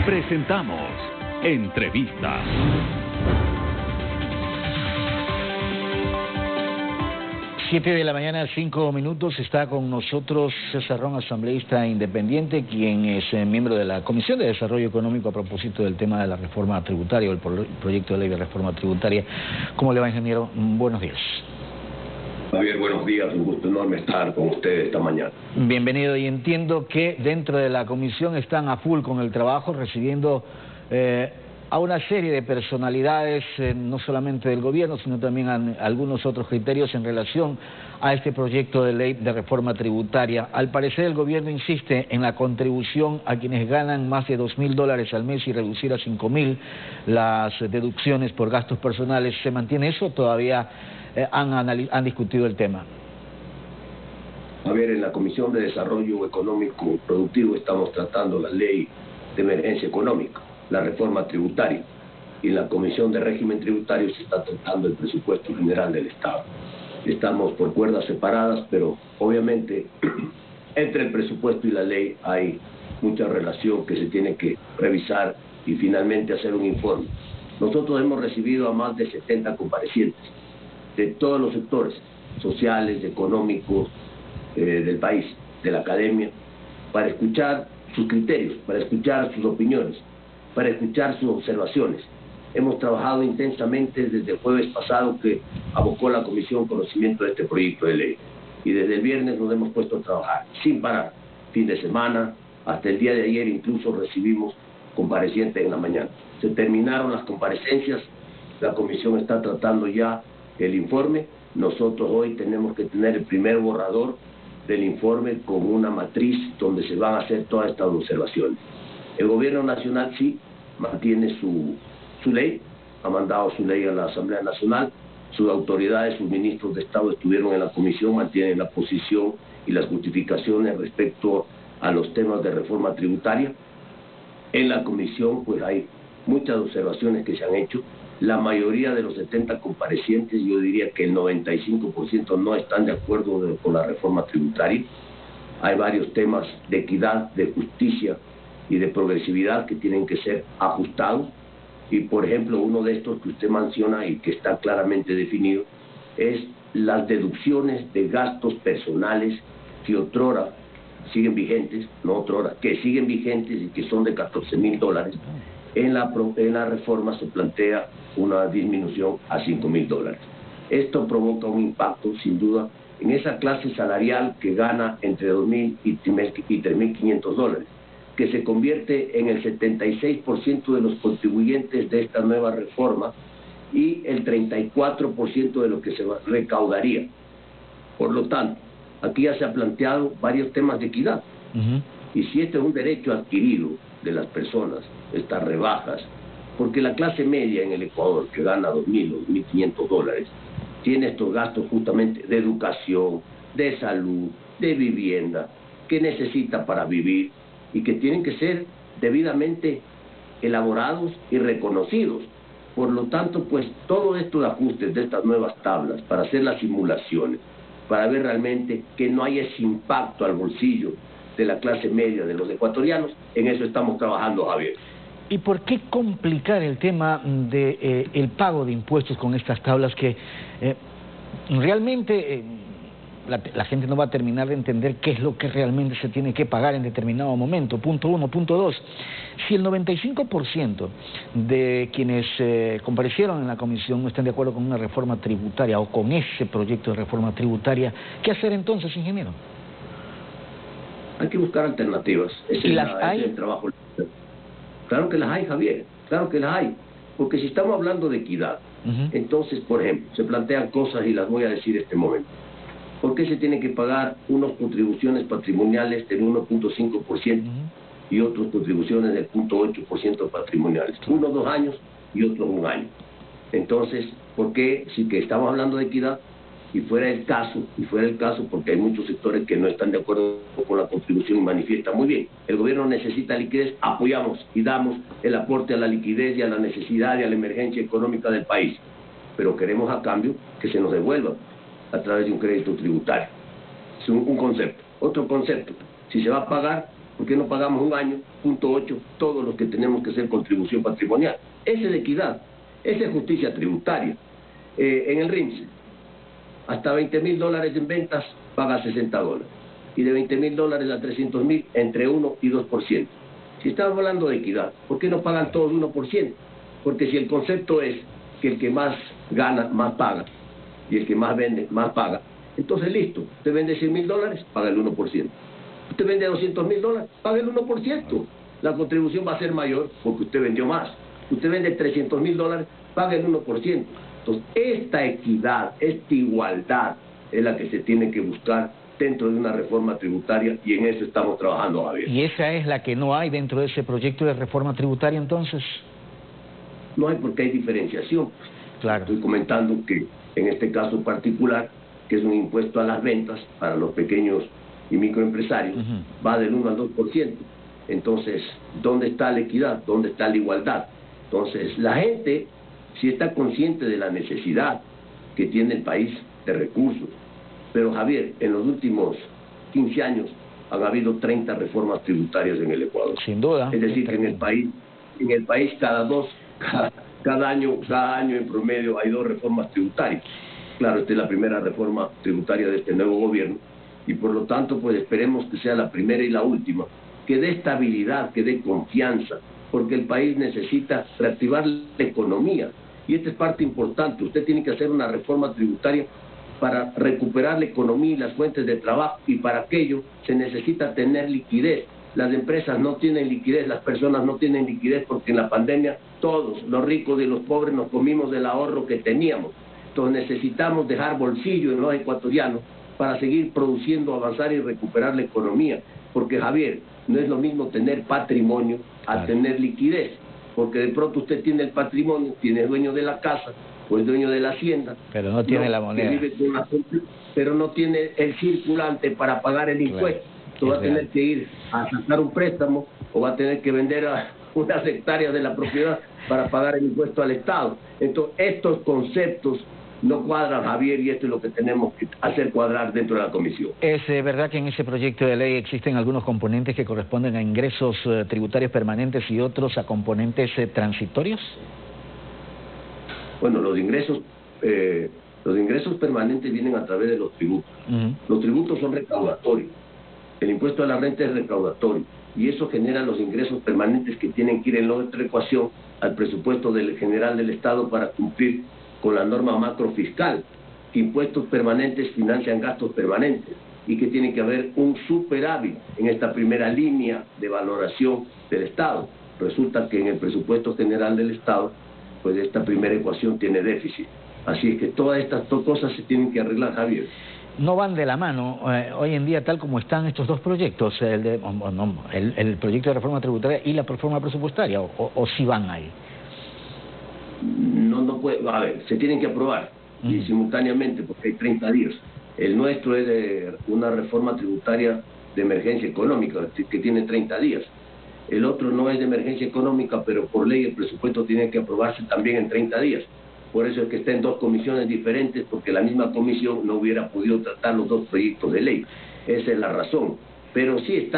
Presentamos Entrevistas. Siete de la mañana, 5 minutos, está con nosotros César Ron, asambleísta independiente, quien es miembro de la Comisión de Desarrollo Económico a propósito del tema de la reforma tributaria o el proyecto de ley de reforma tributaria. ¿Cómo le va, ingeniero? Buenos días. Javier, buenos días, un gusto enorme estar con ustedes esta mañana. Bienvenido, y entiendo que dentro de la comisión están a full con el trabajo, recibiendo a una serie de personalidades, no solamente del gobierno, sino también a algunos otros criterios en relación a este proyecto de ley de reforma tributaria. Al parecer el gobierno insiste en la contribución a quienes ganan más de $2.000 al mes y reducir a 5.000 las deducciones por gastos personales. ¿Se mantiene eso? ¿Todavía han discutido el tema? A ver, en la Comisión de Desarrollo Económico Productivo estamos tratando la ley de emergencia económica, la reforma tributaria, y en la Comisión de Régimen Tributario se está tratando el presupuesto general del Estado. Estamos por cuerdas separadas, pero obviamente entre el presupuesto y la ley hay mucha relación que se tiene que revisar y finalmente hacer un informe. Nosotros hemos recibido a más de 70 comparecientes de todos los sectores sociales, económicos del país, de la academia, para escuchar sus criterios, para escuchar sus opiniones, para escuchar sus observaciones. Hemos trabajado intensamente desde el jueves pasado que abocó la comisión conocimiento de este proyecto de ley, y desde el viernes nos hemos puesto a trabajar sin parar, fin de semana, hasta el día de ayer incluso recibimos comparecientes en la mañana. Se terminaron las comparecencias, la comisión está tratando ya el informe. Nosotros hoy tenemos que tener el primer borrador del informe con una matriz donde se van a hacer todas estas observaciones. El gobierno nacional sí mantiene su ley, ha mandado su ley a la Asamblea Nacional, sus autoridades, sus ministros de Estado estuvieron en la comisión, mantienen la posición y las justificaciones respecto a los temas de reforma tributaria. En la comisión pues hay muchas observaciones que se han hecho. La mayoría de los 70 comparecientes, yo diría que el 95% no están de acuerdo con la reforma tributaria. Hay varios temas de equidad, de justicia y de progresividad que tienen que ser ajustados. Y por ejemplo, uno de estos que usted menciona y que está claramente definido es las deducciones de gastos personales que otrora siguen vigentes, no otrora, que siguen vigentes y que son de $14.000. En la reforma se plantea una disminución a $5.000. Esto provoca un impacto, sin duda, en esa clase salarial que gana entre $2.000 y $3.500, que se convierte en el 76% de los contribuyentes de esta nueva reforma y el 34% de lo que se recaudaría. Por lo tanto, aquí ya se han planteado varios temas de equidad. Y si este es un derecho adquirido de las personas, estas rebajas, porque la clase media en el Ecuador, que gana $2.000 o $1.500, tiene estos gastos justamente de educación, de salud, de vivienda, que necesita para vivir y que tienen que ser debidamente elaborados y reconocidos. Por lo tanto, pues todos estos ajustes de estas nuevas tablas para hacer las simulaciones, para ver realmente que no hay ese impacto al bolsillo de la clase media de los ecuatorianos, en eso estamos trabajando, Javier. ¿Y por qué complicar el tema de el pago de impuestos con estas tablas que realmente la gente no va a terminar de entender qué es lo que realmente se tiene que pagar en determinado momento? Punto uno. Punto dos, si el 95% de quienes comparecieron en la comisión no están de acuerdo con una reforma tributaria o con ese proyecto de reforma tributaria, ¿qué hacer entonces, ingeniero? Hay que buscar alternativas. ¿Y las hay? Ese es el trabajo. Claro que las hay, Javier, claro que las hay. Porque si estamos hablando de equidad, entonces, por ejemplo, se plantean cosas y las voy a decir en este momento. ¿Por qué se tienen que pagar unas contribuciones patrimoniales del 1.5% y otras contribuciones del 0.8% patrimoniales? Unos 2 años y otros 1 año. Entonces, ¿por qué si que estamos hablando de equidad y fuera el caso, porque hay muchos sectores que no están de acuerdo con la contribución y manifiestan muy bien, el gobierno necesita liquidez, apoyamos y damos el aporte a la liquidez y a la necesidad y a la emergencia económica del país, pero queremos a cambio que se nos devuelva a través de un crédito tributario. Es un concepto. Otro concepto, si se va a pagar, ¿Por qué no pagamos un año, .8, todos los que tenemos que hacer contribución patrimonial? Esa es equidad, esa es justicia tributaria. En el RIMSE, hasta $20,000 en ventas, paga $60. Y de $20,000 a 300,000, entre 1 y 2%. Si estamos hablando de equidad, ¿por qué no pagan todos 1%? Porque si el concepto es que el que más gana, más paga, y el que más vende, más paga, entonces listo, usted vende $100,000, paga el 1%. Usted vende $200,000, paga el 1%. La contribución va a ser mayor porque usted vendió más. Usted vende $300,000, paga el 1%. Entonces, esta equidad, esta igualdad es la que se tiene que buscar dentro de una reforma tributaria, y en eso estamos trabajando, Javier. ¿Y esa es la que no hay dentro de ese proyecto de reforma tributaria entonces? No hay, porque hay diferenciación. Claro. Estoy comentando que en este caso particular, que es un impuesto a las ventas para los pequeños y microempresarios, va del 1 al 2%. Entonces, ¿dónde está la equidad? ¿Dónde está la igualdad? Entonces, la gente sí está consciente de la necesidad que tiene el país de recursos. Pero, Javier, en los últimos 15 años han habido 30 reformas tributarias en el Ecuador. Sin duda. Es decir, que en el país cada año en promedio hay 2 reformas tributarias. Claro, esta es la primera reforma tributaria de este nuevo gobierno, y por lo tanto, pues esperemos que sea la primera y la última, que dé estabilidad, que dé confianza, porque el país necesita reactivar la economía, y esta es parte importante. Usted tiene que hacer una reforma tributaria para recuperar la economía y las fuentes de trabajo, y para aquello se necesita tener liquidez. Las empresas no tienen liquidez, las personas no tienen liquidez, porque en la pandemia todos, los ricos y los pobres, nos comimos del ahorro que teníamos. Entonces necesitamos dejar bolsillo en los ecuatorianos para seguir produciendo, avanzar y recuperar la economía. Porque, Javier, no es lo mismo tener patrimonio a tener liquidez, porque de pronto usted tiene el patrimonio, tiene dueño de la casa, o es dueño de la hacienda, pero no tiene la moneda, pero no tiene el circulante para pagar el impuesto. Entonces va a tener que ir a sacar un préstamo, o va a tener que vender unas hectáreas de la propiedad para pagar el impuesto al Estado. Entonces, estos conceptos no cuadran, Javier, y esto es lo que tenemos que hacer cuadrar dentro de la comisión. ¿Es verdad que en ese proyecto de ley existen algunos componentes que corresponden a ingresos tributarios permanentes y otros a componentes transitorios? Bueno, los ingresos permanentes vienen a través de los tributos. Los tributos son recaudatorios. El impuesto a la renta es recaudatorio, y eso genera los ingresos permanentes que tienen que ir en la otra ecuación al presupuesto general del Estado para cumplir con la norma macrofiscal. Impuestos permanentes financian gastos permanentes, y que tiene que haber un superávit en esta primera línea de valoración del Estado. Resulta que en el presupuesto general del Estado, pues esta primera ecuación tiene déficit. Así es que todas estas dos cosas se tienen que arreglar, Javier. No van de la mano hoy en día, tal como están estos dos proyectos, el proyecto de reforma tributaria y la reforma presupuestaria, o sí van ahí. No puede, a ver, se tienen que aprobar y simultáneamente, porque hay 30 días. El nuestro es de una reforma tributaria de emergencia económica, que tiene 30 días. El otro no es de emergencia económica, pero por ley el presupuesto tiene que aprobarse también en 30 días. Por eso es que está en 2 comisiones diferentes, porque la misma comisión no hubiera podido tratar los 2 proyectos de ley. Esa es la razón. Pero sí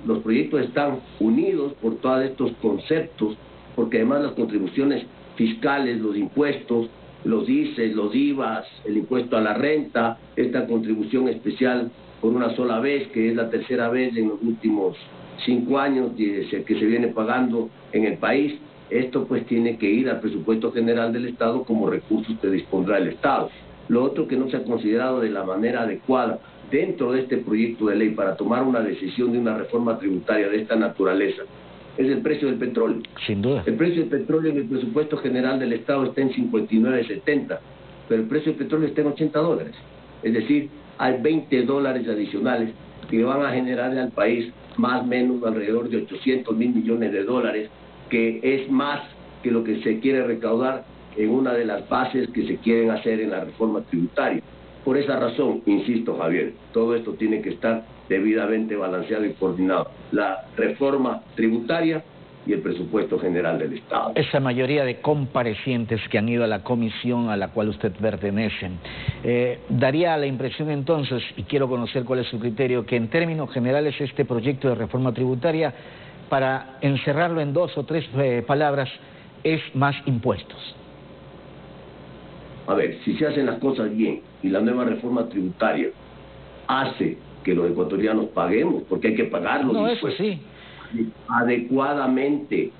los proyectos están unidos por todos estos conceptos, porque además las contribuciones fiscales, los impuestos, los ICES, los IVAs, el impuesto a la renta, esta contribución especial por una sola vez, que es la tercera vez en los últimos 5 años que se viene pagando en el país. Esto pues tiene que ir al presupuesto general del Estado como recursos que dispondrá el Estado. Lo otro que no se ha considerado de la manera adecuada dentro de este proyecto de ley para tomar una decisión de una reforma tributaria de esta naturaleza es el precio del petróleo. Sin duda. El precio del petróleo en el presupuesto general del Estado está en 59.70, pero el precio del petróleo está en $80. Es decir, hay $20 adicionales que van a generar al país más o menos alrededor de 800.000 millones de dólares, que es más que lo que se quiere recaudar en una de las bases que se quieren hacer en la reforma tributaria. Por esa razón, insisto, Javier, todo esto tiene que estar debidamente balanceado y coordinado. La reforma tributaria y el presupuesto general del Estado. Esa mayoría de comparecientes que han ido a la comisión a la cual usted pertenece, daría la impresión entonces, y quiero conocer cuál es su criterio, que en términos generales este proyecto de reforma tributaria, para encerrarlo en 2 o 3 palabras, es más impuestos. A ver, si se hacen las cosas bien y la nueva reforma tributaria hace que los ecuatorianos paguemos, porque hay que pagar los impuestos. Eso sí. Adecuadamente,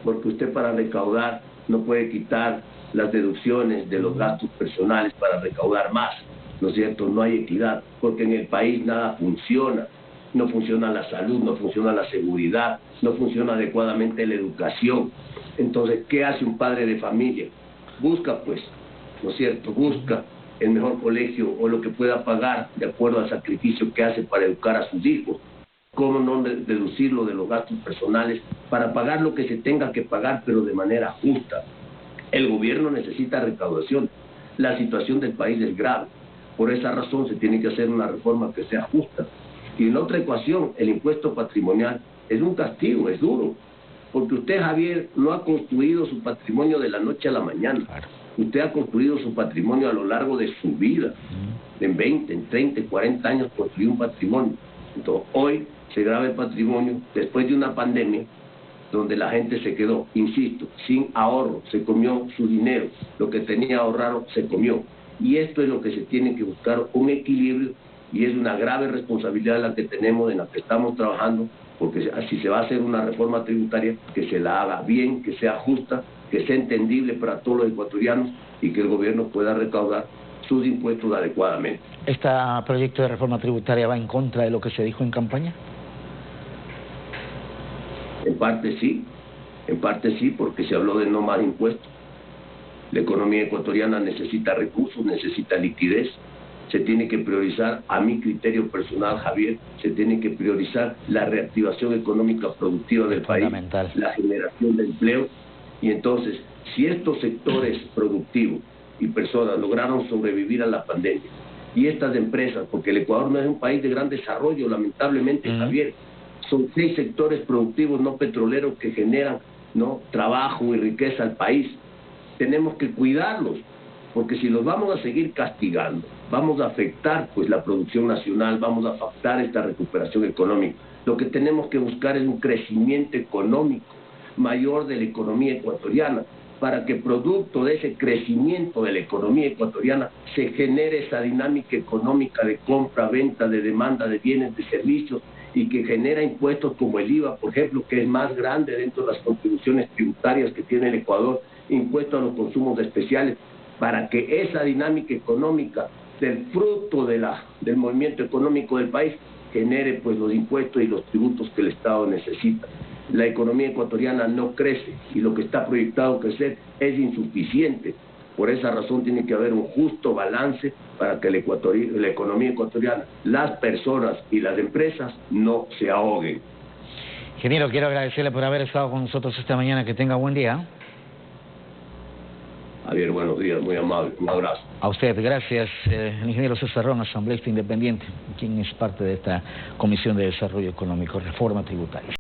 porque usted para recaudar no puede quitar las deducciones de los gastos personales para recaudar más, ¿no es cierto? No hay equidad, porque en el país nada funciona, no funciona la salud, no funciona la seguridad, no funciona adecuadamente la educación. Entonces, ¿qué hace un padre de familia? Busca, pues, ¿no es cierto? Busca el mejor colegio o lo que pueda pagar de acuerdo al sacrificio que hace para educar a sus hijos. ¿Cómo no deducirlo de los gastos personales para pagar lo que se tenga que pagar, pero de manera justa? El gobierno necesita recaudación. La situación del país es grave. Por esa razón se tiene que hacer una reforma que sea justa. Y en otra ecuación, el impuesto patrimonial es un castigo, es duro. Porque usted, Javier, no ha construido su patrimonio de la noche a la mañana. Usted ha construido su patrimonio a lo largo de su vida. En 20, en 30, 40 años construyó un patrimonio. Entonces, hoy se grava el patrimonio después de una pandemia donde la gente se quedó, insisto, sin ahorro, se comió su dinero, lo que tenía ahorrado se comió. Y esto es lo que se tiene que buscar, un equilibrio, y es una grave responsabilidad la que tenemos, en la que estamos trabajando, porque si se va a hacer una reforma tributaria, que se la haga bien, que sea justa, que sea entendible para todos los ecuatorianos y que el gobierno pueda recaudar sus impuestos adecuadamente. ¿Este proyecto de reforma tributaria va en contra de lo que se dijo en campaña? En parte sí, porque se habló de no más impuestos. La economía ecuatoriana necesita recursos, necesita liquidez. Se tiene que priorizar, a mi criterio personal, Javier, se tiene que priorizar la reactivación económica productiva del país, la generación de empleo. Y entonces, si estos sectores productivos y personas lograron sobrevivir a la pandemia, y estas empresas, porque el Ecuador no es un país de gran desarrollo, lamentablemente, Javier, son 6 sectores productivos no petroleros que generan, ¿no?, trabajo y riqueza al país. Tenemos que cuidarlos, porque si los vamos a seguir castigando, vamos a afectar pues la producción nacional, vamos a afectar esta recuperación económica. Lo que tenemos que buscar es un crecimiento económico mayor de la economía ecuatoriana, para que producto de ese crecimiento de la economía ecuatoriana se genere esa dinámica económica de compra, venta, de demanda de bienes, de servicios, y que genera impuestos como el IVA, por ejemplo, que es más grande dentro de las contribuciones tributarias que tiene el Ecuador, impuestos a los consumos especiales, para que esa dinámica económica del fruto del movimiento económico del país genere pues los impuestos y los tributos que el Estado necesita. La economía ecuatoriana no crece y lo que está proyectado a crecer es insuficiente. Por esa razón tiene que haber un justo balance para que la economía ecuatoriana, las personas y las empresas no se ahoguen. Ingeniero, quiero agradecerle por haber estado con nosotros esta mañana. Que tenga buen día. Javier, buenos días, muy amable, un abrazo. A usted, gracias. El ingeniero César Ron, asambleísta independiente, quien es parte de esta Comisión de Desarrollo Económico, Reforma Tributaria.